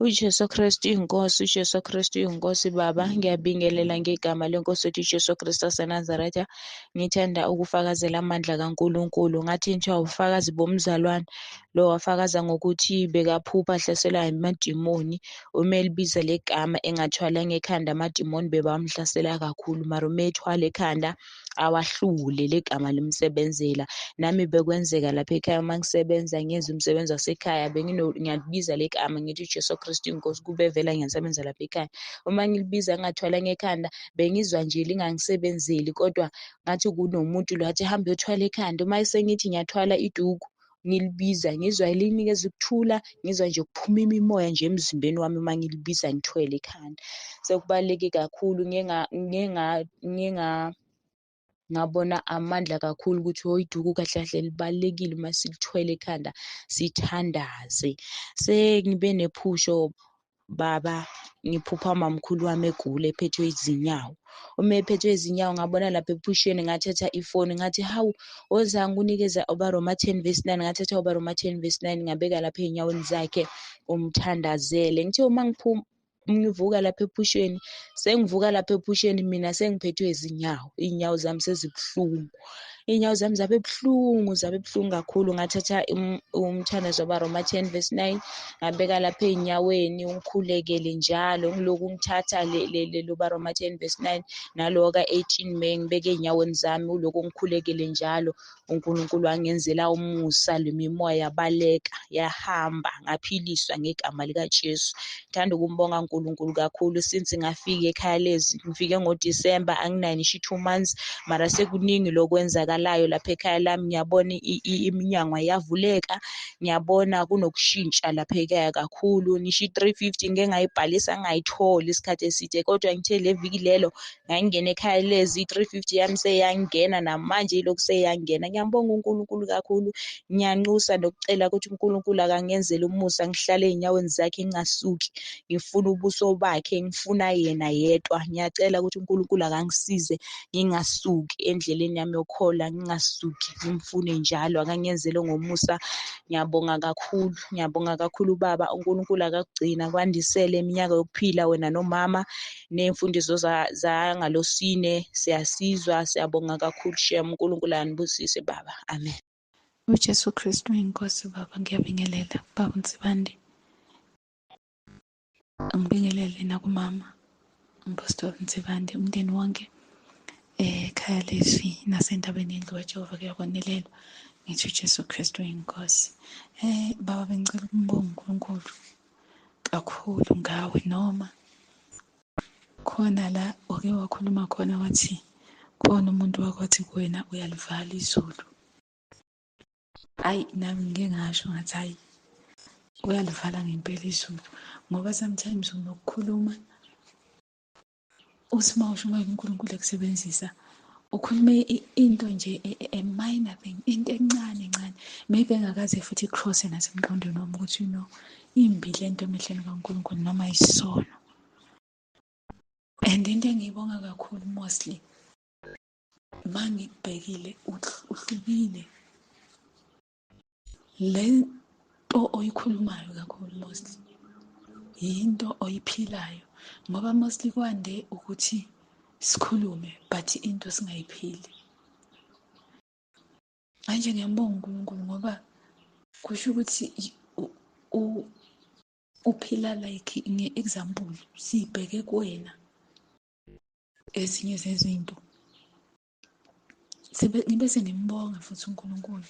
uJesu Kristu inkosi, uJesu Kristu inkosi Baba, ngiyabingelela ngegama lenkosi yethu uJesu Kristu waseNazaretha. Ngithanda ukufakazela amandla kaNkulunkulu. Ngathi nje ubufakazi bomzalwane lo wafakaza ngokuthi bekaphupha ahlaselwa amadimoni. Uma elibiza legama engathwalanga ekhanda amadimoni bebamhlasela kakhulu, mara uma ethwala ekhanda awahlule legama limsebenzela. Nami bekwenzeka lapha ekhaya uma ngisebenza ngenza umsebenzi wasekhaya ngiyalibiza legama ngithi uJesu Kristu inkosi kube vela ngiyasebenza lapha ekhaya. Uma ngilibiza ngingathwalanga ekhanda bengizwa nje lingangisebenzeli, kodwa ngathi kunomuntu lo athi hamba uyothwala ekhanda. Uma sengithi ngiyathwala iduku ngilibiza ngizwa linikeza ukuthula, ngizwa nje kuphuma imimoya nje emzimbeni wami uma ngilibiza ngithwele ekhanda. Sekubaluleke kakhulu ngabona amandla kakhulu ukuthi iduku kahle kahle libalulekile uma silithwele ekhanda sithandaze. Sengibe nephusho baba, ngiphupha umamkhulu wami egula ephethwe izinyawo. Uma ephethwe izinyawo ngabona lapha ephusheni ngathatha ifoni ngathi, hawu wozangi unikeza uBaroma 10:9, ngathatha uBaroma 10:9 ngabeka lapha ey'nyaweni zakhe umthandazele. Ngithe uma ngivuka lapha ephusheni, sengivuka lapha ephusheni mina sengiphethwe izinyawo, iy'nyawo zami sezibuhlungu. Iy'nyawo zami zabe buhlungu kakhulu. Ngathatha umthandazo waBaroma 10:9 ngabeka lapha ey'nyaweni, ungikhulekele njalo ngilokhu ngithatha lo Baroma 10:9 nalo ka-18 May ngibeke ey'nyaweni zami, ulokhu ngikhulekele njalo. uNkulunkulu wangenzela umusa, le mimoya yabaleka yahamba, ngaphiliswa ngegama likaJesu. Ngithanda ukumbonga uNkulunkulu kakhulu since ngafika ekhaya lezi. Ngifike ngoDisemba, anginayo ngisho 2 months, mara sekuningi lokwenzakalayo lapha ekhaya lami. Ngiyabona iminyango yavuleka, ngiyabona kunokushintsha lapha ekhaya kakhulu. Ngisho i-350 ngike ngayibhalisa ngayitholi isikhathi eside, kodwa ngithe le viki lelo ngangingena ekhaya lezi i-350 yami seyangena, namanje ilokhu seyangena. Ngiyambonga uNkulunkulu kakhulu. Ngiyanxusa nokucela ukuthi uNkulunkulu akangenzele umusa, ngihlale ey'nyaweni zakhe ngingasuki. Ngifuna ubuso bakhe, ngifuna yena yedwa. Ngiyacela ukuthi uNkulunkulu akangisize ngingasuki endleleni yami yokukholwa, ngingasuki ngimfune njalo, akangenzele ngomusa. Ngiyabonga kakhulu Baba. uNkulunkulu akakugcina kwandisele iminyaka yokuphila wena nomama ney'mfundiso zangalosine. Siyasizwa, siyabonga kakhulu Shem. uNkulunkulu anibusise Baba, amen. uJesu Kristu inkosi Baba, ngiyabingelela Baba uNsibande, ngibingelele nakumama uMpostoli Nsibande, umndeni wonke ekhaya lezwi nasendaweni yendlu kaJehova kuyakwanelelwa. Ngithi uJesu Kristu inkosi. Baba, bengicela ukumbonga uNkulunkulu kakhulu ngawe, noma khona la oke wakhuluma khona wathi khona umuntu wakwathi kuwena uyalivala izulu. Ayi, nami ngike ngasho ngathi hayi, uyalivala ngempela izulu, ngoba sometimes unokukhuluma uthi mawusho uma uNkulunkulu ekusebenzisa ukhulume into nje a-minor thing, into encane maybe engakaze futhi i-cross-e nasemqondweni wami ukuthi imbi lento emehlweni kaNkulunkulu noma isono. And into engiyibonga kakhulu mostly uma ngikubhekile uhlukile. Le nto oyikhulumayo kakhulu mostly yinto oyiphilayo, ngoba mostly kwande ukuthi sikhulume but into singayiphili. Manje ngiyambonga uNkulunkulu ngoba kusho ukuthi uphila like nge-example sibheke kuwena. Ezinye zezinto ngibe sengimbonga futhi uNkulunkulu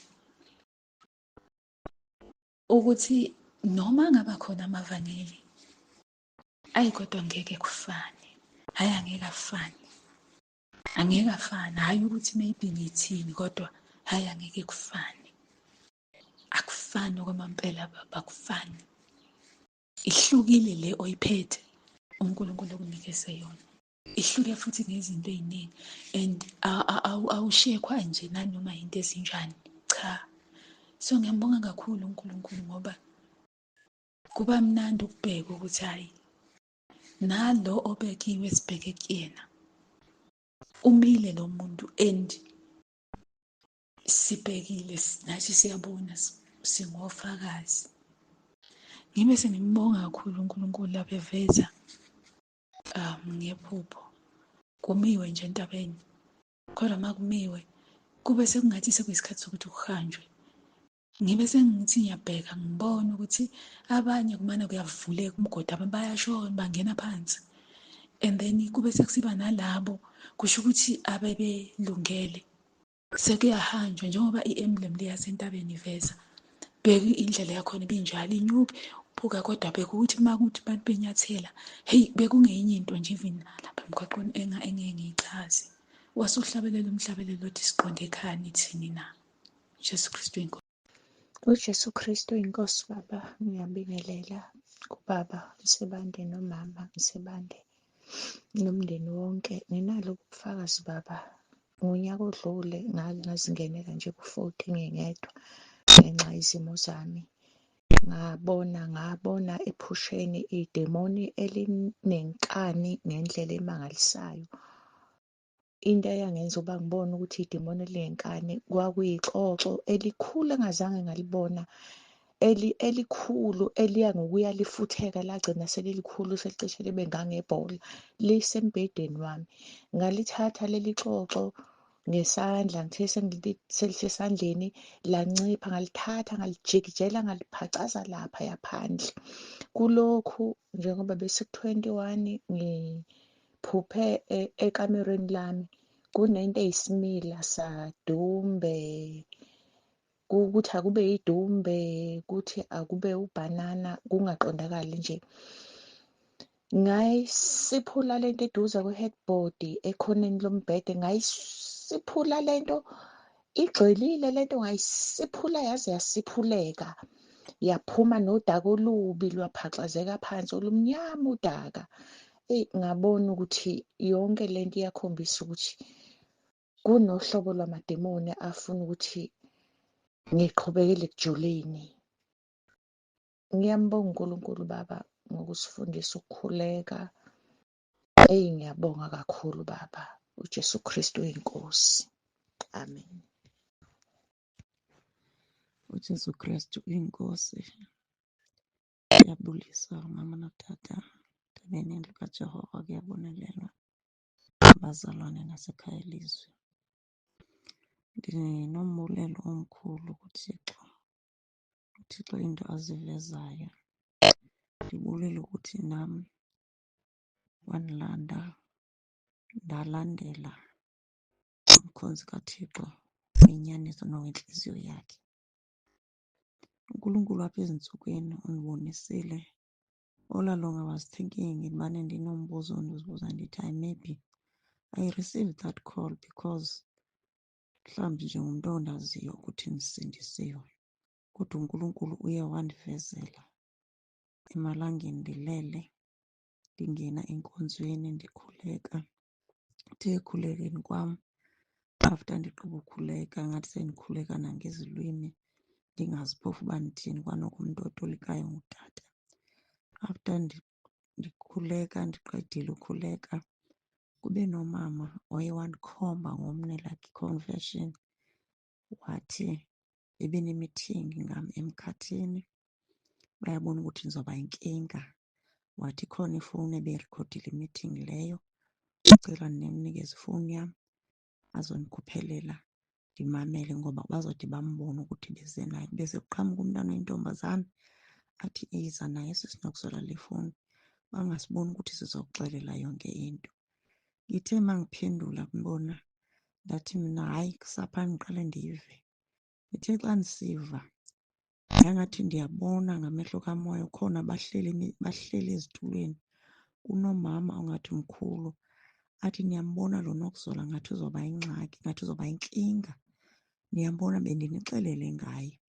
ukuthi noma ngaba khona amavangeli kodwa ngeke kufane. Angeke afane, hayi ukuthi maybe ngithini, kodwa angeke kufane. Akufani okwamampela Baba, akufani. Ihlukile le oyiphethe uNkulunkulu okunikeze yona, ihluke futhi ngezinto ey'ningi, and awushekwa nje nanoma into ezinjani, cha. So ngiyambonga kakhulu uNkulunkulu ngoba kuba mnandi ukubheka ukuthi hayi, nalo obekiwe sibheke kuyena umile lo muntu, and sibhekile nathi siyabona, singofakazi. ngibe sengimbonga kakhulu uNkulunkulu lapho eveza ngephupho. Kumiwe nje entabeni, kodwa uma kumiwe kube sekungathi sekuyisikhathi sokuthi kuhanjwe. Ngibe sengithi ngiyabheka ngibone ukuthi abanye kumane kuyavuleka umgodi, abanye bayashona bangena phansi, and then kube sekusiba nalabo kusho ukuthi abebelungele sekuyahanjwa njengoba i-emblem leyasentabeni iveza. Bheka indlela yakhona ibinjalo inyuke uphuka, kodwa bheka ukuthi uma kuthi abantu benyathela, heyi bekungenye into nje even lapha emgwaqweni engeke ngiyichaze. Wasuhlabelela umhlabelelo othi siqonde ekhani thini na. Jesu Kristu inkosi. UJesu Kristu inkosi. Baba, ngiyabingelela kubaba Msebande nomama Msebande nomndeni wonke. Nginalo ubufakazi baba, ngonyaka odlule ngake ngazingenela nje ku-40 ngingedwa ngenxa yezimo zami. Ngabona ephusheni idemoni elinenkani ngendlela emangalisayo. Into eyangenza uba ngibone ukuthi idemoni elinenkani kwakuyixoxo elikhulu engazange ngalibona, elikhulu eliya ngokuya lifutheka lagcina selilikhulu selicishe libe ngangebhola lisembhedeni wami. Ngalithatha leli xoxo ngesandla, ngithe selisesandleni lancipha, ngalithatha ngalijikijela ngaliphacaza laphaya phandle. Kulokhu njengoba bese-21 ngiphuphe ekamereni lami kunento eyisimila sadumbe, kuthi akube yidumbe, kuthi akube ubhanana, kungaqondakali nje. Ngayisiphula lento eduze kwe-headboard ekhoneni lombhede, ngayisiphula lento, igxilile lento, ngayisiphula yaze yasiphuleka, yaphuma nodaka olubi lwaphaxazeka phansi olumnyama udaka. Ngabona ukuthi yonke lento iyakhombisa ukuthi kunohlobo lwamademoni afuna ukuthi ngiqhubekele ekujuleni. Ngiyambonga uNkulunkulu baba ngokusifundisa ukukhuleka. Ngiyabonga kakhulu baba. UJesu Kristu inkosi. Amen. UJesu Kristu inkosi. Kuyabulisa mama notata, ntabeni endlu kaJehova kuyabonelelwa, abazalwane nasekhaya elizwe. Ndinombulelo omkhulu kuThixo. UThixo into azivezayo. Ndibulela ukuthi nam wandilanda ndalandela umkhonzi kaThixo wenyaniso nowentliziyo yakhe. uNkulunkulu apha ezintsukwini undibonisile. All along I was thinking, ndimane ndinombuzo ndizibuza ndithi maybe I received that call because mhlawumbi njengomntu ondaziyo ukuthi ndisindisiwe. Kodwa uNkulunkulu uye wandivezela emalangeni ndilele, ndingena enkonzweni ndikhuleka. Kuthe ekhulekeni kwam, after ndigqiba ukhuleka ngathi sendikhuleka nangezilwimi ndingazi phofu uba ndithini, kwanoko umntu otolikayo ngutata. After ndikhuleka ndiqedile ukhuleka, kube nomama oye wandikhomba ngomnwe like confession, wathi ebenemeeting ngam emkhathini, bayabona ukuthi ndizoba yinkinga. Wathi khona ifowuni eberekhodile imeeting leyo, ucela ndimnikeze ifowuni yam azondikhuphelela ndimamele ngoba bazode bambone ukuthi beze naye. Bese kuqhamuka umntana oyintombazana athi iza naye sisinokuzola le fowuni, bangasiboni ukuthi sizokuxelela yonke into. Ngithe mangiphendula mbona ndathi mina hayi kusaphana ndiqale ndive. Ngithe xa ndisiva yangathi ndiyabona ngamehlo kamoya khona bahleli ezitulweni. Kunomama ongathi mkhulu, athi niyambona lo Nokuzola ngathi uzoba yingxaki, ngathi uzoba yinkinga. Niyambona bendinixelele ngaye.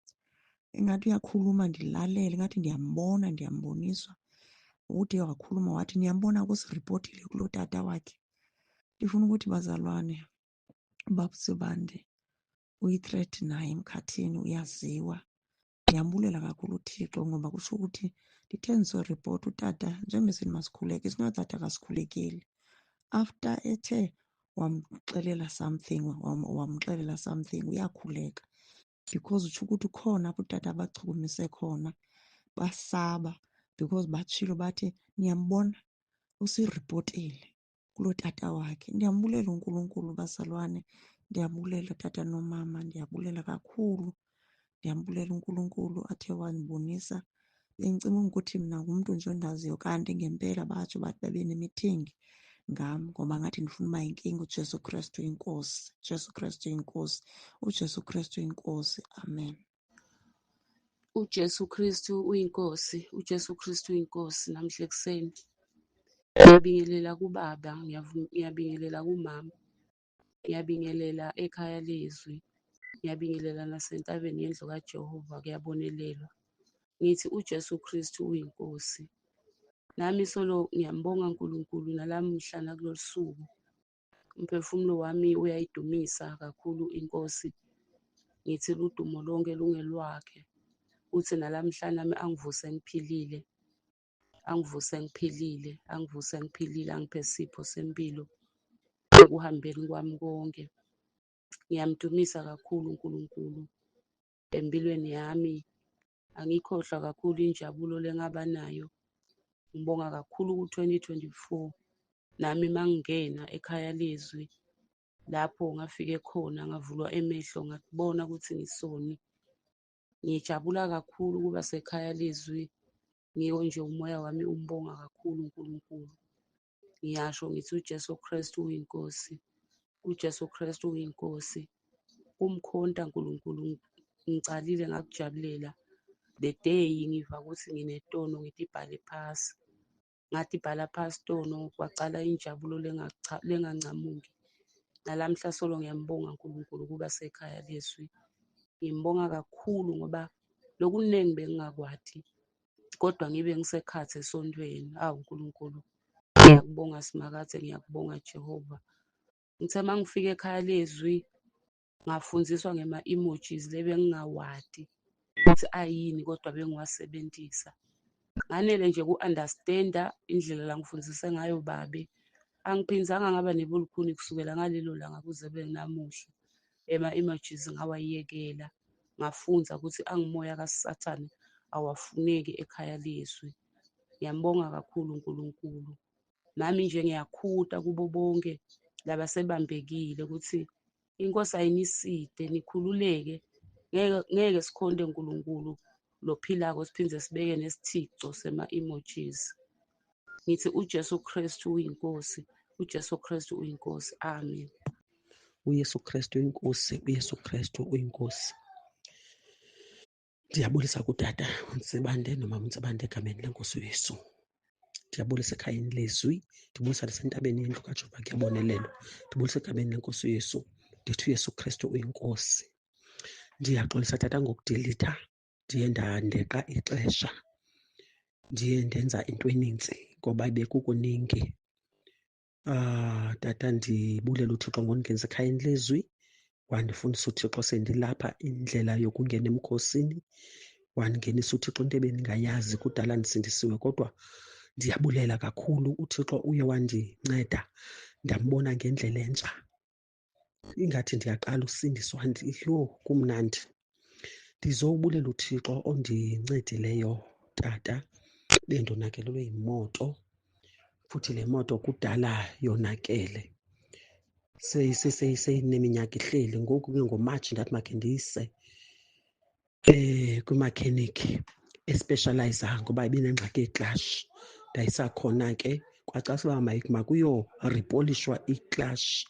Ingathi uyakhuluma ndilalele, ngathi ndiyambona ndiyamboniswa. Ude wakhuluma wathi niyambona kusiripotile kulo tata wakhe. Ndifuna ukuthi bazalwane, uBaba Sibande uyi-threat naye emkhathini, uyaziwa. Ndiyambulela kakhulu uThixo ngoba kusho ukuthi ndithe ndisoripota utata njengoba senimasikhuleka, it's not that akasikhulekeli. After ethe wamxelela something uyakhuleka because utsho ukuthi ukhona apho utata abachukumise khona basaba because batshilo bathi niyambona usiripotile kulo tata wakhe. Ndiyambulela uNkulunkulu bazalwane, ndiyabulela tata nomama, ndiyabulela kakhulu. Ndiyambulela uNkulunkulu athe wandibonisa. Bendicima ukuthi mna ngumntu nje ondaziyo, kanti ngempela batsho bathi babe nemithingi ngam ngoba ngathi ndifuna uba yinkinga. uJesu Kristu inkosi, uJesu Kristu inkosi, uJesu Kristu inkosi. Amen. uJesu Kristu uyinkosi, uJesu Kristu uyinkosi. Namhla ekuseni ngiyabingelela kubaba, ngiyabingelela kumama, ngiyabingelela ekhaya lezwi, ngiyabingelela nasentabeni yendlu kaJehova kuyabonelelwa. Ngithi uJesu Kristu uyinkosi. Nami solo ngiyambonga uNkulunkulu nalamuhla nakulolu suku. Umphefumulo wami uyayidumisa kakhulu inkosi. Ngithi ludumo lonke lungelwakhe. Uthi nalamhla nami angivuse ngiphilile, angiphe isipho sempilo ekuhambeni kwami konke. Ngiyamdumisa kakhulu uNkulunkulu empilweni yami. Angikhohlwa kakhulu injabulo lengaba nayo. Ngibonga kakhulu ku-2024 nami mangingena ekhaya lezwi, lapho ngafike khona ngavulwa emehlo ngakubona ukuthi ngisoni. Ngijabula kakhulu ukuba sekhaya lezwi. Ngiko nje umoya wami umbonga kakhulu uNkulunkulu. Ngiyasho ngithi uJesu Kristu uyinkosi, uJesu Kristu uyinkosi. Umkhonta Nkulunkulu ngicalile ngakujabulela. The day ngiva ukuthi nginetono ngithi ibhale phasi. Ngathi ibhala phasi tono kwacala injabulo lengancamuki. Nalamhla solo ngiyambonga uNkulunkulu ukuba sekhaya lezwi. Ngimbonga kakhulu ngoba lokuningi bengingakwadi, kodwa ngibe ngisekhathe esontweni. Awu Nkulunkulu, ngiyakubonga simakathe, ngiyakubonga Jehova. Ngithe mangifika ekhaya lezwi ngafundziswa ngema-emojis lebengingawadi ukuthi ayini, kodwa bengiwasebenzisa. Nganele nje ku-understand-a indlela langifundise ngayo babe. Angiphinzanga ngaba nebulukhuni kusukela ngalelo langa kuze namuhla. Ema-emojis ngawayekela, ngafunza ukuthi angimoya kaSathane, awafuneki ekhaya lezwi. Ngiyambonga kakhulu uNkulunkulu. Nami nje ngiyakhuta kubo bonke labasebambekile ukuthi inkosi ayiniside, nikhululeke. Ngeke sikhonde uNkulunkulu lophilako siphinde sibeke nesithixo sema-emojis. Ngithi uJesu Kristu uyinkosi, uJesu Kristu uyinkosi. Amen. uYesu Kristu inkosi, uYesu Kristu uyinkosi. Ndiyabulisa kutata uNtsibande nomama uNtsibande egameni lenkosi uYesu. Ndiyabulisa ekhayeni lezwi, ndibulisa nasentabeni yendlu kaJehova kuyabonelelwa. Ndibulisa egameni lenkosi uYesu, ndithi uYesu Kristu uyinkosi. Ndiyaxolisa tata ngokudilitha, ndiye ndandeqa ixesha, ndiye ndenza into enintsi ngoba bekukuningi. Tata ndibulela uThixo ngondigenisa ekhayeni lezwi, wandifundisa uThixo sendilapha indlela yokungena emkhosini, wandingenisa uThixo into ebendingayazi, kudala ndisindisiwe kodwa ndiyabulela kakhulu. UThixo uye wandinceda ndambona ngendlela entsha, ingathi ndiyaqala usindiswa. Kumnandi. Ndizowubulela uThixo ondincedileyo tata. Bendonakelelwe yimoto, futhi le moto kudala yonakele, seyineminyaka ihleli. Ngoku ke ngoMatshi ndathi makhe ndiyise kwimakhenikhi espeshalayiza ngoba ibinengxaki yeklashi. Ndayisa khona ke kwacasa uba makuyoripolishwa iklashi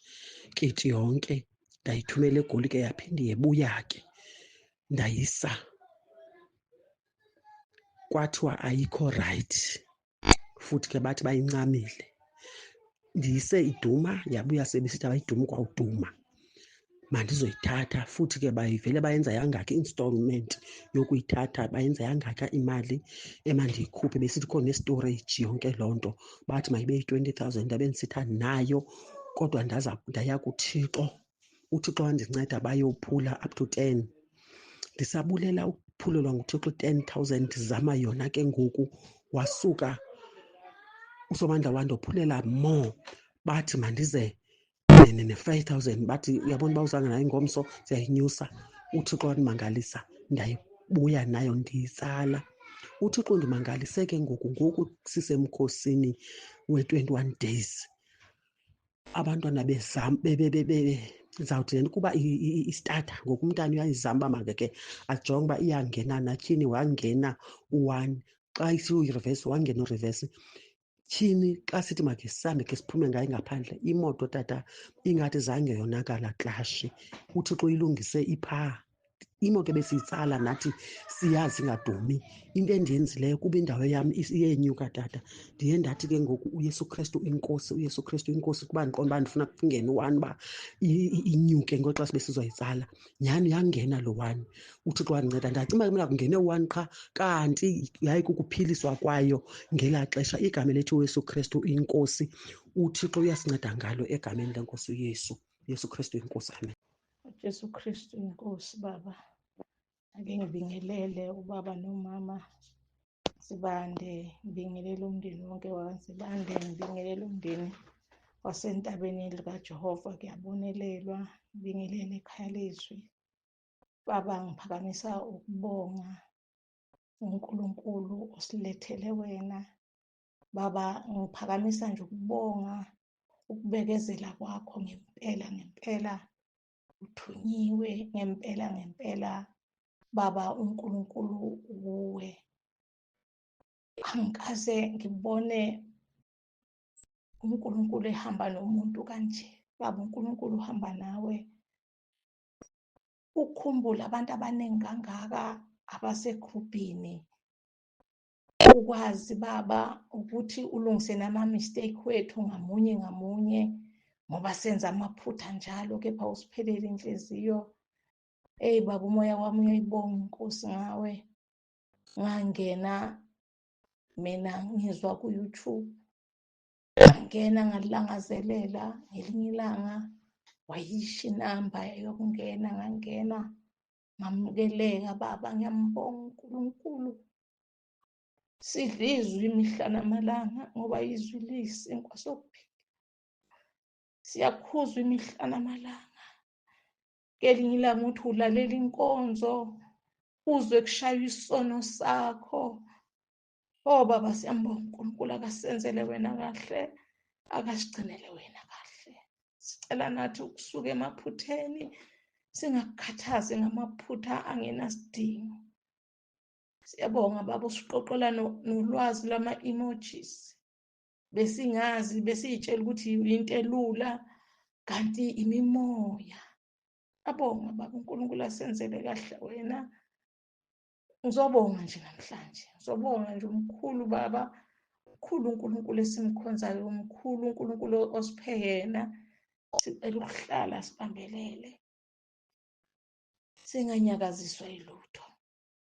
kiti yonke. Ndayithumela eGoli ke yaphinde yebuya ke. Ndayisa, kwathiwa ayikho rayithi, futhi ke bathi bayincamile. Ndiyise iDuma, yabuya sebesithi abayiDuma kwawuduma, mandizoyithatha. Futhi ke bayivele bayenza yangaka i-installment yokuyithatha, bayenza yangaka imali emandiyikhuphe. Besithi khona nestoreyiji yonke loo nto, bathi mayibe yi-20,000. Ndabe ndisithi andinayo, kodwa ndaya kuThixo. UThixo wandinceda bayophula up to 10. Ndisabulela ukuphulelwa nguThixo 10,000 zama yona ke ngoku. Wasuka uSomandla wandophulela more, bathi mandize ne-5,000. Bathi uyabona uba uzanga nayo ingomso siyayinyusa. UThixo wandimangalisa, ndayibuya nayo ndiyitsala. uThixo undimangalise ke ngoku sisemkhosini we-21 days abantwana ndizawuthi kuba istarta ngoku umntana uyayizama uba makeke ajonge uba iyangena natyhini, wangena u-1 xa isiyi-reverse wangena urivesi. Tyhini xa sithi makhe sihambe ke siphume ngayo ngaphandle, imoto tata ingathi zange yonakala klashi, uThixo uyilungise iphaa. Imoto ebesiyitsala nathi siyazi ingadumi. Into endiyenzileyo kuba indawo yam iyenyuka tata, ndiye ndathi ke ngoku uYesu Kristu inkosi, uYesu Kristu inkosi, kuba ndiqonda uba ndifuna kungene u-1 uba inyuke ngoxa sibe sizoyitsala. Nyhani yangena lo 1, uThixo wandinceda. Ndacinga uba kumele kungene u-1 qha, kanti yayikukuphiliswa kwayo ngelaa xesha. Igama elithi uYesu Kristu inkosi, uThixo uyasinceda ngalo egameni lenkosi uYesu. uYesu Kristu inkosi, amen. uJesu Kristu inkosi. Baba, ake ngibingelele ubaba nomama Sibande, ngibingelele umndeni wonke wakwaSibande, ngibingelele umndeni wasentabeni likaJehova, kuyabonelelwa, ngibingelele ekhaya lezwi. Baba, ngiphakamisa ukubonga uNkulunkulu osilethele wena. Baba, ngiphakamisa nje ukubonga ukubekezela kwakho ngempela uthunyiwe ngempela Baba uNkulunkulu uwe. Angikaze ngibone uNkulunkulu ehamba nomuntu kanje. Baba uNkulunkulu uhamba nawe, ukhumbule abantu abaningi kangaka abasegrubhini, ukwazi Baba ukuthi ulungise nama-mistake wethu ngamunye ngoba senza amaphutha njalo, kepha usiphelele inhliziyo. Baba, umoya wami uyayibonga inkosi ngawe. Ngangena mina ngizwa ku-YouTube, ngangena ngalilangazelela, ngelinye ilanga wayisho inamba yokungena, ngangena ngamukeleka. Baba, ngiyambonga uNkulunkulu. Sidla izwi imihla namalanga ngoba izwi liyisinkwa sokuphila. Siyakhuzwa imihla namalanga. Ngelinye ilanga uthi ulalela inkonzo, uzwe kushaya isono sakho. Baba, siyambonga uNkulunkulu, akasenzele wena kahle, akasigcinele wena kahle. Sicela nathi ukusuka emaphutheni, singakukhathazi ngamaphutha angenasidingo. Siyabonga Baba, usiqoqela nolwazi lwama-emojis. Besingazi, besiy'tshela ukuthi into elula, kanti imimoya. Abonga Baba uNkulunkulu, asenzele kahle wena. Ngizobonga nje namhlanje, ngizobonga nje. Umkhulu Baba, mkhulu uNkulunkulu esimkhonzayo, umkhulu uNkulunkulu osiphe yena. Sicela ukuhlala sibambelele, singanyakaziswa yilutho.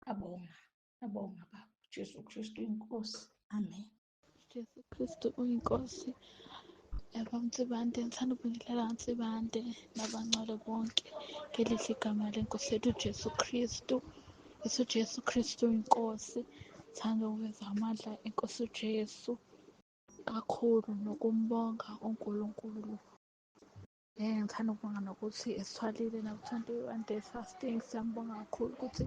Abonga Baba, uJesu Kristu inkosi, amen. Jesu Kristu uyinkosi. Nsibande, ngithanda ukubingelela Nsibande nabangcwele bonke ngelihle igama lenkosi yethu Jesu Kristu. Jesu Kristu inkosi. Ngithanda ukuveza amandla enkosi uJesu kakhulu nokumbonga uNkulunkulu. Ngithanda ukubonga nokuthi esithwalile naku-21 days fasting. Siyambonga kakhulu ukuthi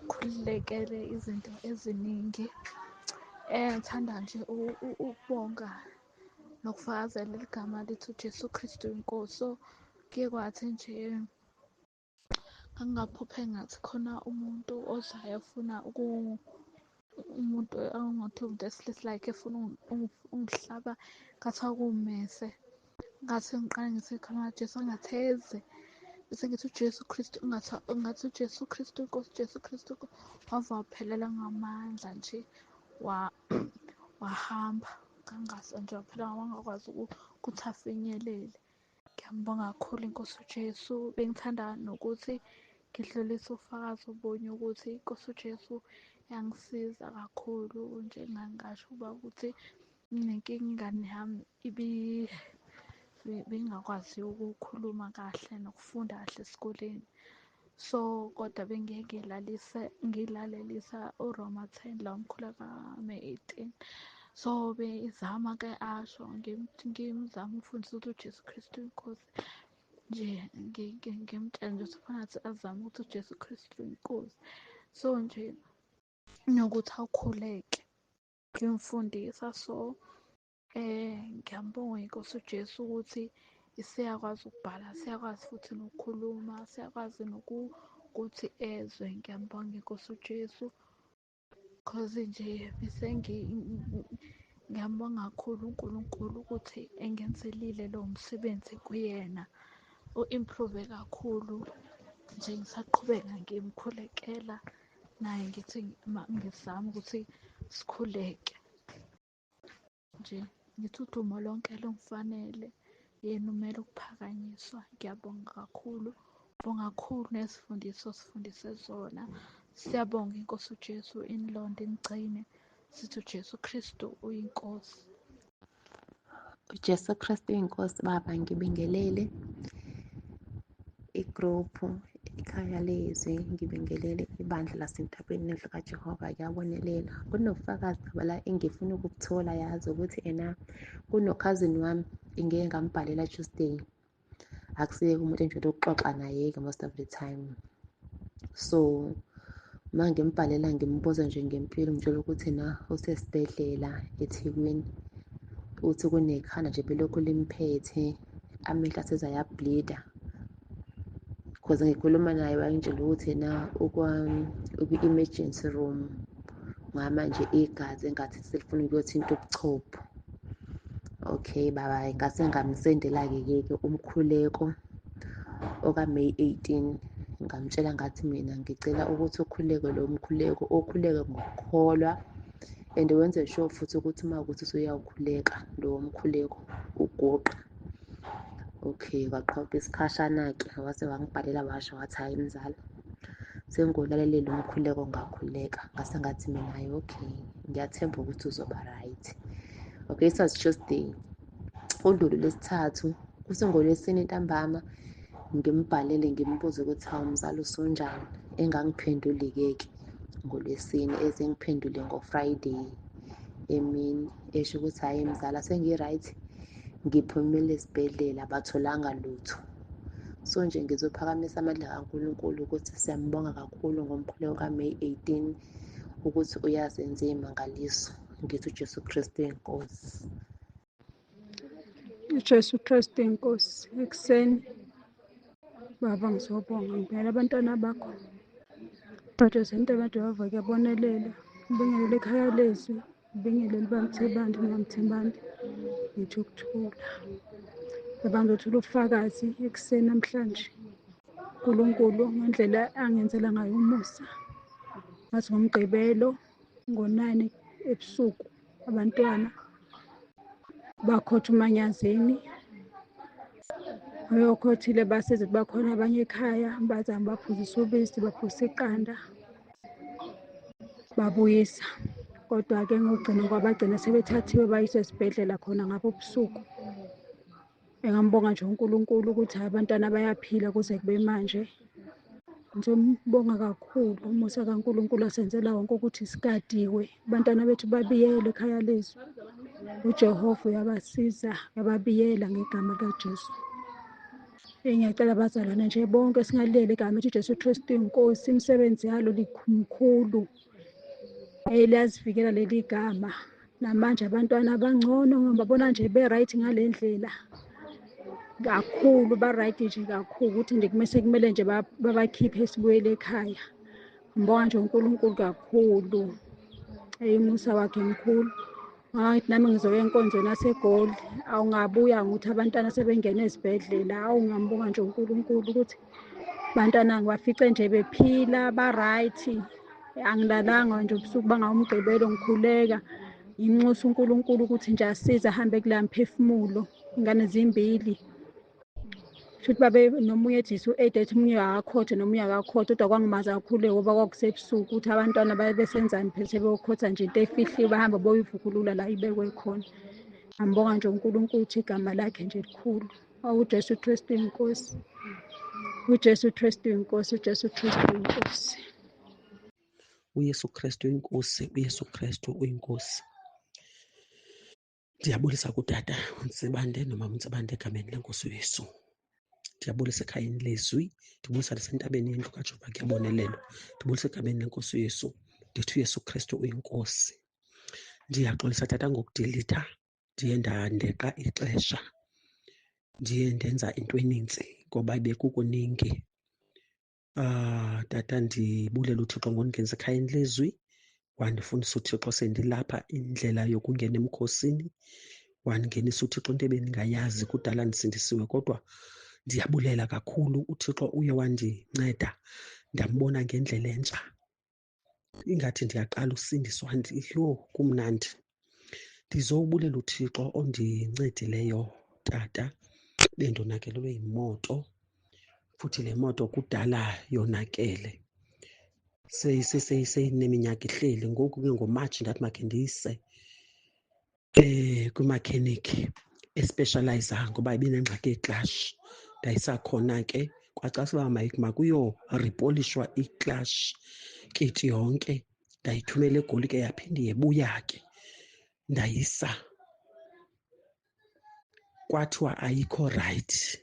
khululekele izinto eziningi. Ngithanda nje ukubonga nokufakazela igama lithi uJesu Kristu inkosi. So kuye kwathi nje ngangingaphupha engathi khona umuntu ozayo efuna umuntu angathi umuntu wesilisa like efuna ungihlaba, ngathi akuwumese, ngathi ngiqale ngithi igama likaJesu, angatheze bese ngithi uJesu Kristu, ngathi uJesu Kristu inkosi, uJesu Kristu wave waphelela ngamandla nje wahamba. Nje waphela wangakwazi ukuthi afinyelele. Ngiyambonga kakhulu inkosi uJesu. Bengithanda nokuthi ngidlulise ufakazi obunye ukuthi inkosi uJesu yangisiza kakhulu. Njengangasho uba ukuthi nginenkinga, ingane yami bengakwazi ukukhuluma kahle nokufunda kahle esikoleni. So kodwa bengiye ngilalelisa uRoma 10 la umkhula ka-May 18. So bezama-ke asho ngimzama ukufundisa ukuthi uJesu Kristu inkosi. Nje ngimtshela nje ukuthi kufanele azame ukuthi uJesu Kristu inkosi. So nje nokuthi awukhuleke ngimfundisa. So ngiyambonga inkosi uJesu ukuthi siyakwazi ukubhala, siyakwazi futhi nokukhuluma, siyakwazi nokuthi ezwe. Ngiyambonga inkosi uJesu cause nje ngiyambonga kakhulu uNkulunkulu ukuthi engenzelile lowo msebenzi kuyena, u-improve kakhulu. Nje ngisaqhubeka ngimkhulekela naye ngithi ngizama ukuthi sikhuleke nje. Ngithi udumo lonke lungifanele, yena umele ukuphakanyiswa. Ngiyabonga kakhulu, ngibonga kakhulu nezifundiso osifundise zona. Siyabonga inkosi uJesu, inilonde imgcine. Sithi uJesu Kristu uyinkosi. uJesu Kristu inkosi. Baba, ngibingelele igruphu ikhaya lezwi, ngibingelele ibandla lasentabeni nendlu kaJehova. Kuyabonelela kunobufakazi la engifuna ukubuthola, yazi ukuthi kunokhazini wami ngike ngambhalela Tuesday. Akusiyeke umuntu enjalo ukuxoxa naye-ke most of the time. So uma ngimbhalela ngimbuza nje ngempilo, ngitshela ukuthi usesibhedlela eThekwini, uthi kunekhanda nje belokhu limphethe, amehlo aseza ayableeda. Because ngikhuluma naye wangitshela ukuthi ukwi-emergency room ngamanje igazi engathi selifuna ukuyothinta ubuchopho. Okay baba, ngase ngamsendela-ke umkhuleko okaMeyi 18. Ngamtshela ngathi mina ngicela ukuthi ukhuleke lo mkhuleko, okhuleke ngokukholwa, and wenze sure futhi ukuthi uma ukuthi usuyawukhuleka lo mkhuleko ugoqa. Okay, kwaqhubeka isikhashana-ke wase wangibhalela washo wathi, hhayi mzala, sengiwulalele umkhuleko ngakhuleka. Ngase ngathi mina, hayi okay, ngiyathemba ukuthi uzoba right. Okay, it was Tuesday. ULwelo lwesithathu kusengoLwesine ntambama ngimbhalele ngimbuze ukuthi hawu mzala usunjani, engangiphenduli-ke ngoLwesine, ezengiphendule ngoFriday emini, esho ukuthi hhayi mzala sengi-right, ngiphumile esibhedlela abatholanga lutho. So nje ngizophakamisa amandla kaNkulunkulu ukuthi siyambonga kakhulu ngomkhuleko kaMeyi 18 ukuthi uyazenza iy'mangaliso. Ngithi uJesu Kristu inkosi. uJesu Kristu inkosi. Ekuseni baba, ngizobonga ngibingelela abantwana bakho Dr. Zentaba Jehova, kuyabonelela. Ngibingelele ekhaya lezwi, ngibingelele uBamthembandi noMthembandi, ngithi ukuthula. Baba, ngizothula ubufakazi ekuseni namhlanje uNkulunkulu ngendlela angenzela ngayo umusa. Ngathi ngoMgqibelo ngo-9 ebusuku abantwana bakhotha umanyazeni. Bayokhothile basize bakhona abanye ekhaya, bazame baphuzisa ubisi, baphuzisa iqanda, babuyisa. Kodwa-ke ngokugcina kwabagcina sebethathiwe bayiswe esibhedlela khona ngabo ubusuku. Ngingambonga nje uNkulunkulu ukuthi abantwana bayaphila kuze kube manje. Ngizombonga kakhulu umusa kaNkulunkulu asenzela wonke ukuthi sigadiwe. Abantwana bethu babiyele ekhaya lezwi. uJehova uyabasiza, uyababiyela ngegama likaJesu. Ngiyacela abazalwane nje bonke singalilele igama ethi uJesu Kristu inkosi, imisebenzi yalo mkhulu. Liyazivikela leli gama. Namanje abantwana abangcono ngibabona nje be-right ngale ndlela. Kakhulu ba-right nje kakhulu ukuthi nje kumele nje babakhiphe sibuyele ekhaya. Ngibonga nje uNkulunkulu kakhulu. Umusa wakhe mkhulu. Ngathi nami ngizoya enkonzweni yaseGoli, awungabuya ngokuthi abantwana sebengene esibhedlela. Awu, ngiyambonga nje uNkulunkulu ukuthi abantwana ngibafice nje bephila ba-right. Angilalanga nje ubusuku bangawoMgqibelo ngikhuleka ngimnxusa uNkulunkulu ukuthi nje asize ahambe kula mphefumulo. Ingane zimbili futhi babe nomunye ethi u-8 ethi omunye akakhothe nomunye akakhothe, kodwa kwangimaza kakhulu ngoba kwakusebusuku ukuthi abantwana besenzani phela sebeyokhotha nje into efihliwe, bahamba boyivukulula la ibekwe khona. Ngiyambonga nje uNkulunkulu ukuthi igama lakhe nje likhulu. uJesu Kristu inkosi, uJesu Kristu inkosi, uJesu Kristu inkosi. uYesu Kristu inkosi, uYesu Kristu uyinkosi. Ndiyabulisa kutata uNtsibande nomama uNtsibande egameni lenkosi uYesu. Ndiyabulisa ekhayeni lezwi, ndibulisa nasentabeni yendlu kaJehova kuyabonelelwa. Ndibulisa egameni lenkosi uYesu, ndithi uYesu Kristu uyinkosi. Ndiyaxolisa tata ngokudilitha, ndiye ndandeqa ixesha, ndiye ndenza into enintsi ngoba bekukuningi. Tata, ndibulela uThixo ngondigenisa ekhayeni lezwi, wandifundisa uThixo sendilapha indlela yokungena emkhosini, wandingenisa uThixo into ebendingayazi, kudala ndisindisiwe. Kodwa ndiyabulela kakhulu, uThixo uye wandinceda ndambona ngendlela entsha. Ingathi ndiyaqala usindiswa, kumnandi. Ndizowubulela uThixo ondincedileyo tata. Bendonakelelwe yimoto, futhi le moto kudala yonakele. Seyineminyaka ihleli. Ngoku ke ngoMatshi ndathi makhe ndiyise kwimakhenikhi espeshalayiza ngoba ibinengxaki yeklashi. Ndayisa khona ke kwacaca uba makuyoripolishwa iklashi kit yonke. Ndayithumela eGoli ke yaphinde yebuya ke. Ndayisa, kwathiwa ayikho rayithi,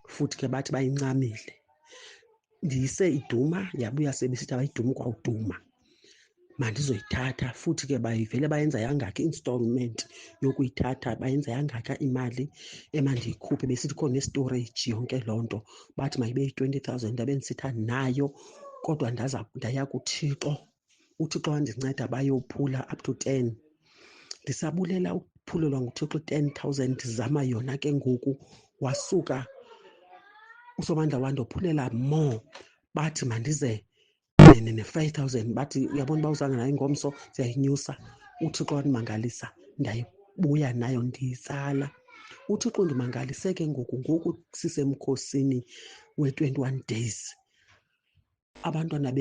futhi ke bathi bayincamile. Ndiyise iDuma, yabuya sebesithi abayidumi kwawuduma. Mandizoyithatha, futhi ke bayivele bayenza yangaka i-installment yokuyithatha, bayenza yangaka imali emandiyikhuphe. Besithi khona nestoreyiji yonke loo nto, bathi mayibe yi-20,000. Ndabe ndisithi andinayo, kodwa ndaya kuThixo. UThixo wandinceda bayophula up to 10. Ndisabulela ukuphulelwa nguThixo 10,000 zama yona ke ngoku. Wasuka uSomandla wandophulela more. Bathi mandize ne-5,000. Bathi uyabona uba uzanga nayo ingomso siyayinyusa. UThixo wandimangalisa, ndayibuya nayo ndiyitsala. UThixo undimangalise ke ngoku sisemkhosini we-21 days. Abantwana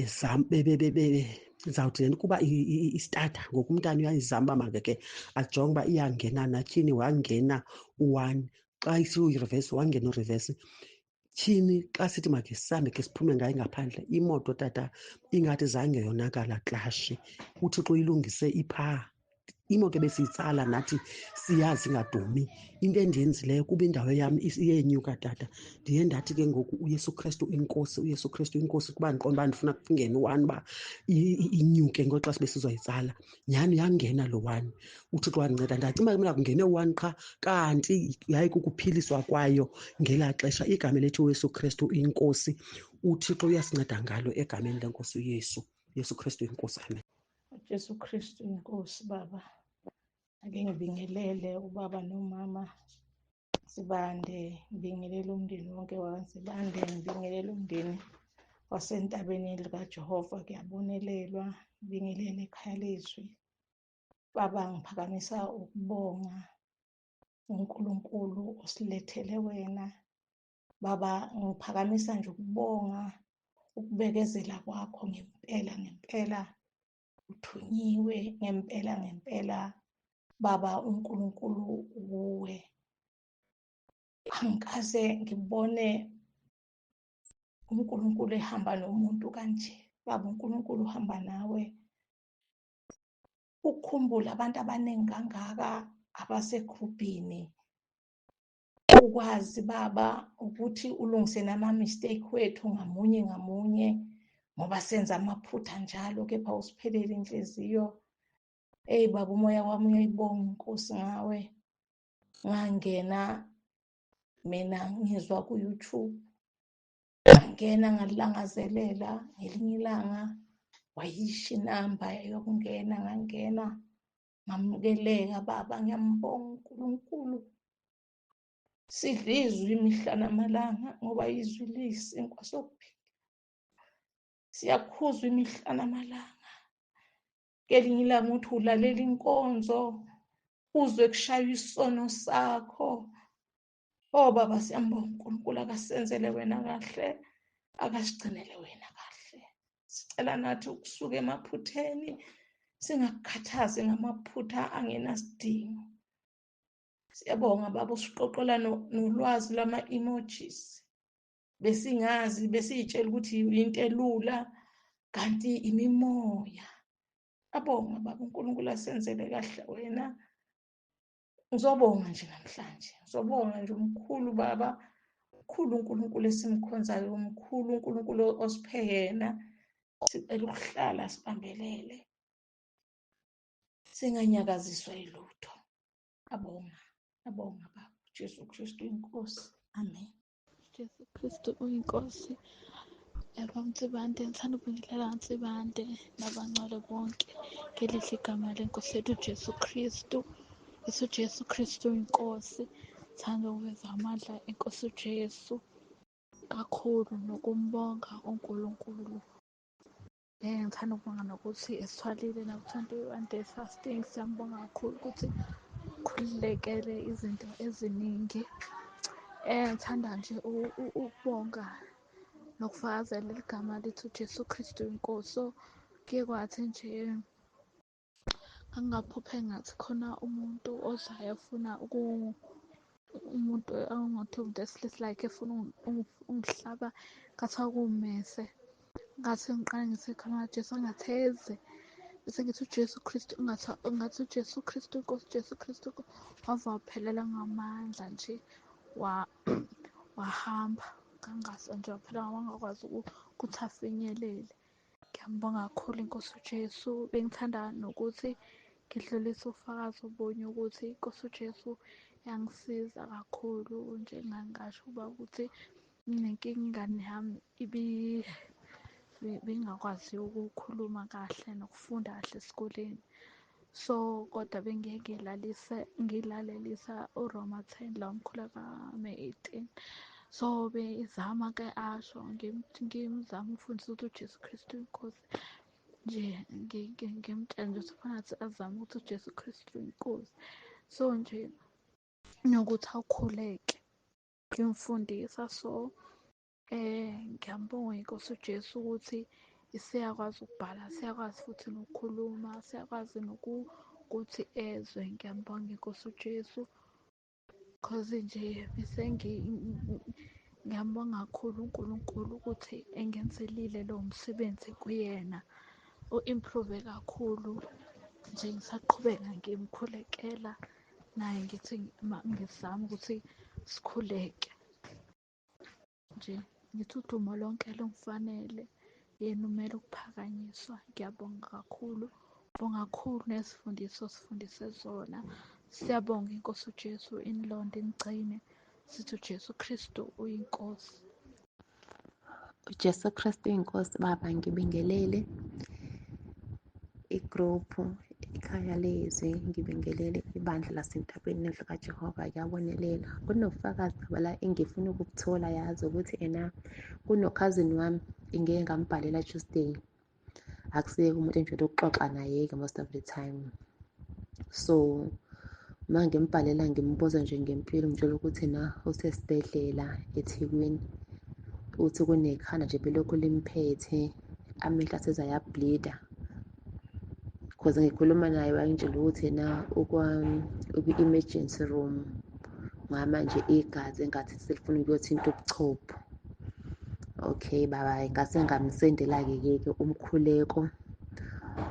ndizawuthi le nto kuba istarta ngoku, umntana uyayizama uba makake ajonge uba iyangena natyhini. Wangena u-1, xa isiyi-reverse wangena u-reverse. Tyhini xa sithi makhe sihambe ke siphume ngayo ngaphandle, imoto tata ingathi zange yonakala klashi. UThixo uyilungise iphaa. Imoto ebesiyitsala nathi siyazi ingadumi. Into endiyenzileyo kuba indawo yam iyenyuka tata, ndiye ndathi ke ngoku uYesu Kristu inkosi, uYesu Kristu inkosi, kuba ndiqonda uba ndifuna kungene u-1 uba inyuke ngoxa besizoyitsala. Nyhani yangena lo 1. UThixo wandinceda. Ndacinga uba kungene u-1 qha, kanti yayi kukuphiliswa kwayo ngelaa xesha. Igama elithi uYesu Kristu inkosi, uThixo uyasinceda ngalo egameni lenkosi uYesu. uYesu Kristu inkosi. Amen. uJesu Kristu inkosi. Baba, ake ngibingelele ubaba nomama Sibande, ngibingelele umndeni wonke waSibande, ngibingelele umndeni wasentabeni likaJehova kuyabonelelwa, ngibingelele ekhaya lezwi. Baba, ngiphakamisa ukubonga uNkulunkulu osilethele wena. Baba, ngiphakamisa nje ukubonga ukubekezela kwakho. Ngempela uthunyiwe, ngempela Baba uNkulunkulu uwe. Angikaze ngibone uNkulunkulu ehamba nomuntu kanje. Baba uNkulunkulu uhamba nawe. Ukukhumbula abantu abaningi kangaka abasegrubhini. Ukwazi Baba ukuthi ulungise nama-mistake wethu ngamunye, ngoba senza amaphutha njalo, kepha usiphelele inhliziyo. Baba, umoya wami uyayibonga inkosi ngawe. Ngangena mina ngizwa ku-YouTube, ngangena ngalilangazelela. Ngelinye ilanga wayisho inamba yokungena, ngangena ngamukeleka. Baba, ngiyambonga uNkulunkulu. Sidla izwi imihla namalanga ngoba izwi liyisinkwa sokuphila. Siyakhuzwa imihla namalanga. Ngelinye ilanga uthi ulalela inkonzo, uzwe kushaya isono sakho. Baba, siyambonga uNkulunkulu, akasenzele wena kahle, akasigcinele wena kahle. Sicela nathi ukusuka emaphutheni, singakukhathazi ngamaphutha angenasidingo. Siyabonga Baba, usiqoqela nolwazi lama-emojis. Besingazi, besiy'tshela ukuthi into elula, kanti imimoya. Abonga Baba uNkulunkulu, asenzele kahle wena. Ngizobonga nje namhlanje, ngizobonga nje. Umkhulu Baba, mkhulu uNkulunkulu esimkhonzayo, umkhulu uNkulunkulu osiphe yena. Sicela ukuhlala sibambelele, singanyakaziswa yilutho. Abonga Baba. Jesu Kristu inkosi. Amen. Jesu Kristu uyinkosi. Bamtsibande, ngithanda ukubingelela Ntsibande nabangcwele bonke ngelihle igama lenkosi yethu Jesu Kristu. Jesu Kristu inkosi. Ngithanda ukuveza amandla enkosi uJesu kakhulu nokumbonga uNkulunkulu. Ngithanda ukubonga nokuthi esithwalile naku-21 days fasting. Siyambonga kakhulu ukuthi khululekele izinto eziningi. Ngithanda nje ukubonga nokufakazela igama lethu Jesu Kristu inkosi. So kuye kwathi nje ngangingaphuphe ngathi khona umuntu ozayo afuna umuntu angathi umuntu wesilisa like efuna ungihlaba ngathi akuwumese. Ngathi ngiqala ngithi khona Jesu angatheze bese ngithi uJesu Kristu ngathi uJesu Kristu inkosi, Jesu Kristu wava waphelela ngamandla nje wahamba. Ngangazi nje waphela wangakwazi ukuthi afinyelele. Ngiyambonga kakhulu inkosi uJesu. Bengithanda nokuthi ngidlulise ufakazi obunye ukuthi inkosi uJesu yangisiza kakhulu. Njengangasho ukuba ukuthi nginenkinga ingane yami bengakwazi ukukhuluma kahle nokufunda kahle esikoleni. So kodwa bengiye ngilalelisa uRoma 10 la umkhuleko May 18. So bezama ke asho ngimzama ukufundisa ukuthi uJesu Kristu inkosi nje ngimtshela nje ukuthi azame ukuthi uJesu Kristu inkosi. So nje nokuthi awukhuleke ngimfundisa. So ngiyambonga inkosi uJesu ukuthi siyakwazi ukubhala, siyakwazi futhi nokukhuluma, siyakwazi nokuthi ezwe. Ngiyambonga inkosi uJesu cause nje bese ngiyambonga kakhulu uNkulunkulu ukuthi engenzelile lo msebenzi kuyena. U-improve kakhulu nje ngisaqhubeka ngimkhulekela naye ngithi ngizama ukuthi sikhuleke nje. Ngithi udumo lonke lungifanele, yena umele ukuphakanyiswa. Ngiyabonga kakhulu, ngibonga kakhulu nezifundiso sifundise zona. Siyabonga inkosi uJesu inilonde inigcine. Sithi uJesu Kristu uyinkosi. uJesu Kristu inkosi. Baba ngibingelele igruphu ikhaya lezwi, ngibingelele ibandla lasentabeni nendlu kaJehova kuyabonelela. Kunobufakazi la engifuna ukubuthola, yazi ukuthi kunokhazini wami ngike ngambhalela Tuesday. Akusiyeke umuntu enjalo ukuxoxa naye-ke most of the time. So uma ngimbhalela ngimbuza nje ngempilo, ngitshela ukuthi usesibhedlela eThekwini. Uthi kunekhanda nje belokhu limphethe, amehlo aseze ayabhlida. Because ngikhuluma naye wangitshela ukuthi ukwi-emergency room ngamanje igazi engathi selifuna ukuyothinta ubuchopho. Okay baba, ngase ngamsendela-ke umkhuleko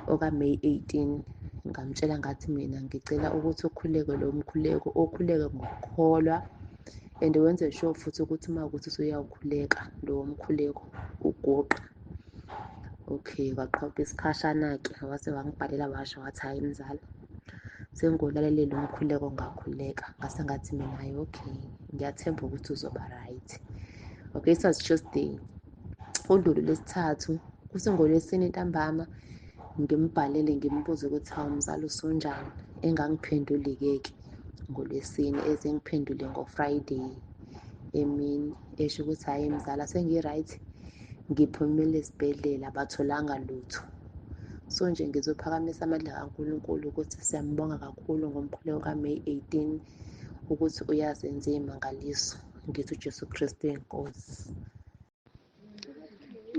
okaMay 18. Ngamtshela ngathi mina ngicela ukuthi ukhuleke lo mkhuleko, okhuleke ngokukholwa and wenze sure futhi ukuthi uma ukuthi usuyawukhuleka lo mkhuleko ugoqa. Okay, kwaqhubeka isikhashana-ke wase wangibhalela washo wathi hhayi mzala, sengiwulalele lo mkhuleko ngakhuleka. Ngase ngathi mina hayi okay, ngiyathemba ukuthi uzoba right. Okay, it was Tuesday. ULwelo lwesithathu kusengoLwesine ntambama ngimbhalele ngimbuze ukuthi hawu mzala usunjani. Engangiphenduli-ke ngoLwesine, ezengiphendule ngoFriday emini, esho ukuthi hhayi mzala sengi-right, ngiphumile esibhedlela abatholanga lutho. So nje ngizophakamisa amandla kaNkulunkulu ukuthi siyambonga kakhulu ngomkhuleko kaMay 18 ukuthi uyazenza iy'mangaliso. Ngithi uJesu Kristu inkosi.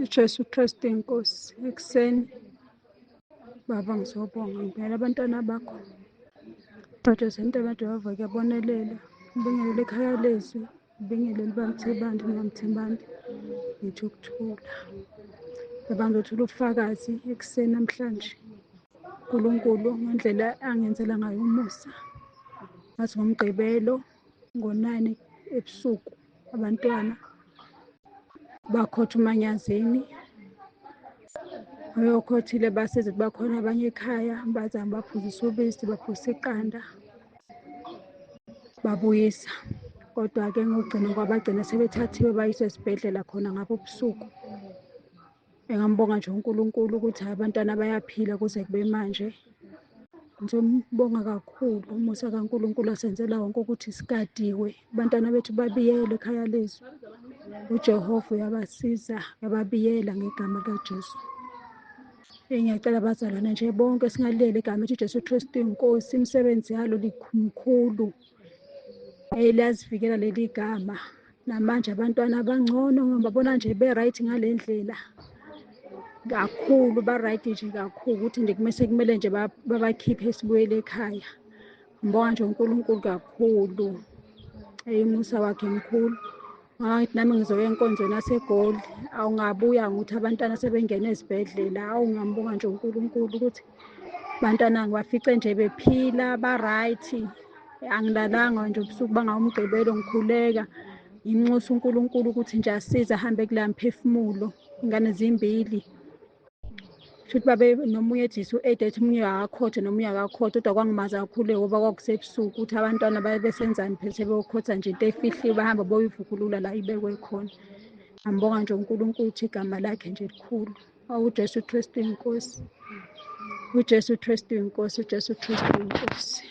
uJesu Kristu inkosi. Ekuseni baba ngizobonga, ngibingelela abantwana bakho baJesu Jehova kuyabonelela. Ngibingelele ekhaya lezwi, ngibingelele bamthembande nabamthembande. Ngithi ukuthula baba, ngizothula ubufakazi ekuseni namhlanje uNkulunkulu ngendlela angenzela ngayo umusa. Ngathi ngoMgqibelo ngo-9 ebusuku abantwana bakhotha umanyazini oyokhothile basiza ukuthi bakhona abanye ekhaya bazame baphuzise ubisi baphuzise iqanda babuyisa. Kodwa-ke ngokugcina kwabagcina sebethathiwe bayiswe esibhedlela khona ngabo ubusuku. Ngingambonga nje uNkulunkulu ukuthi abantwana bayaphila kuze kube manje. Ngizombonga kakhulu umusa kaNkulunkulu asenzela wonke ukuthi sigadiwe. Abantwana bethu babiyele ekhaya lezwi. uJehova uyabasiza, uyababiyela ngegama likaJesu. Ngiyacela abazalwane nje bonke singalileli igama ethi uJesu Kristu inkosi, imisebenzi yalo likhulu. Liyazivikela leli gama. Namanje abantwana abangcono ngibabona nje be-right ngale ndlela. Kakhulu ba-right nje kakhulu ukuthi nje kumele nje babakhiphe sibuyele ekhaya. Ngibonga nje uNkulunkulu kakhulu. Umusa wakhe mkhulu. Ngathi nami ngizoya enkonzweni yaseGoli. Awungabuya ukuthi abantwana sebengena ezibhedlela. Ngiyambonga nje uNkulunkulu ukuthi abantwana ngibafice nje bephila ba-right. Angilalanga nje ubusuku bangawumgqibelo ngikhuleka. Ngimnxusa uNkulunkulu ukuthi nje asize ahambe kula mphefumulo. Ingane zimbili. Futhi babe nomunye ethi u-8 ethi omunye akakhothe nomunye akakhothe kodwa kwangimaza kakhulu ngoba kwakusebusuku ukuthi abantwana besenzani phela sebeyokhotha nje into efihliwe bahamba boyivukulula la ibekwe khona. Ngiyambonga nje uNkulunkulu ukuthi igama lakhe nje likhulu. uJesu Kristu inkosi. uJesu Kristu inkosi. uJesu Kristu inkosi.